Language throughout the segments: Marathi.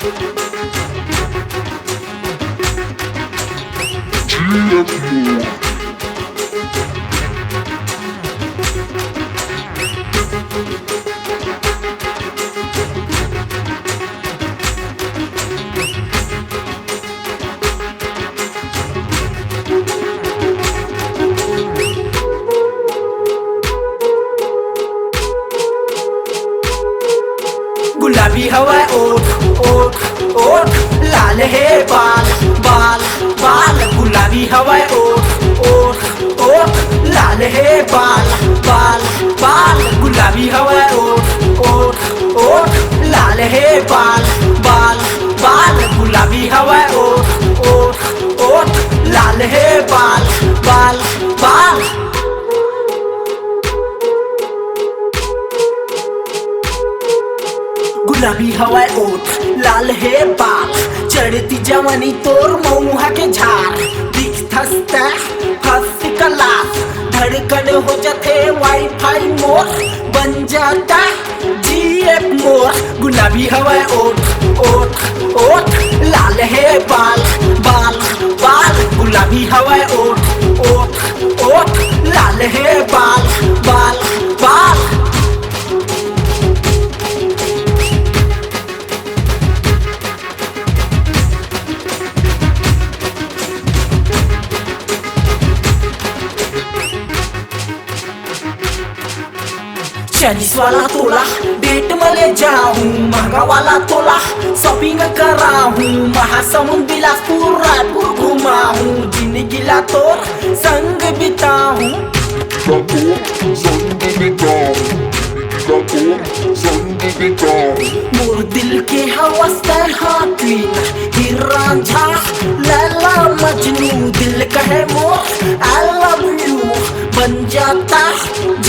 गुलाबी हवाय ओठ ओठ ओठ, लाल हे बाल बाल बाल. गुलाबी हवाय ओठ ओठ ओठ, लाल हे बाल बाल बाल. गुलाबी हवाय ओठ ओठ ओठ, लाल हे बाल बाल बाल. गुलाबी हवाय ओठ ओठ ओठ, लाल हे बाल बाल बाल. गुलाबी हवाय ओठ, लाल हे बाल. चढ़ती जवानी तोर मऊहा के झार. दिखथस हंसी कलास, धड़कन हो जाते वाईफाई मोर. बन जाता जीएफ मोर. गुलाबी हवाय ओठ ओठ ओठ, लाल हे बाल बाल बाल. गुलाबी हवाय ओठ ओठ ओठ, लाल हे बाल बाल बाल. चालीस वाला तोला डेट मले जाऊं, महंगा वाला तोला शॉपिंग कराऊं. महासमुंद बिलासपुर रायपुर घुमाऊं, जिंदगीला तोर संग बिताऊं. मोर दिल के हवस हाँ क्वीन, हीर रांझा लैला मजनू. दिल कहे मोर आई लव यू, बन जाता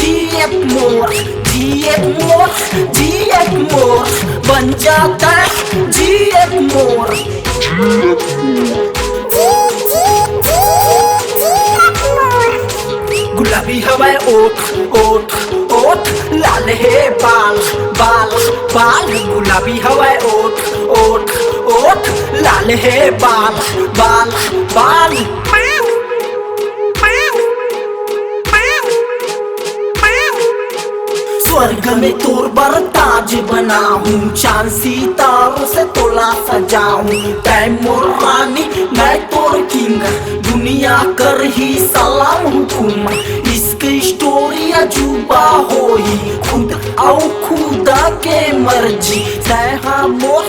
जीएफ मोर. जीएफ मोर जीएफ मोर, बन जाता जीएफ मोर. गुलाबी हवाय ओठ ओठ ओठ, लाल हे बाल बाल बाल. गुलाबी हवाय ओठ ओठ ओठ, लाल हे बाल बाल बाल. स्वर्ग में तोर बर ताज बनाऊं, चांद सितारों से तोला सजाऊं. टाइम मोर रानी मैं तोर किंग, दुनिया कर ही सलाम हुकुम. इसकी स्टोरी अजूबा होई, खुद आओ खुदा के मर्जी. तय हाँ मोर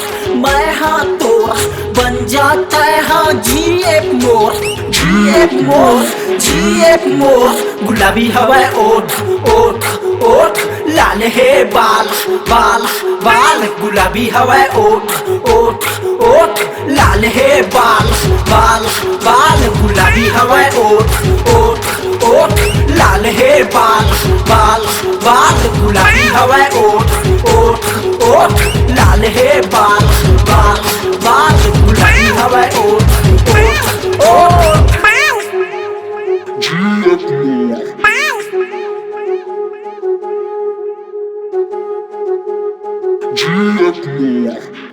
मैं हाँ तोर, बन जाता है हाँ जीएफ मोर. जीएफ मोर जीएफ मोर. गुलाबी हवाय ओठ ओठ ओठ, लाल हे बाल बाल बाल. गुलाबी हवाय ओठ ओठ ओठ, लाल हे बाल बाल बाल. गुलाबी हवाय ओठ ओठ ओठ, लाल हे बाल बाल बाल. गुलाबी हवाय ओठ ओठ ओठ, लाल हे बाल बाल बाल. गुलाबी हवाय ओठ ओठ ओठ. GF Moore.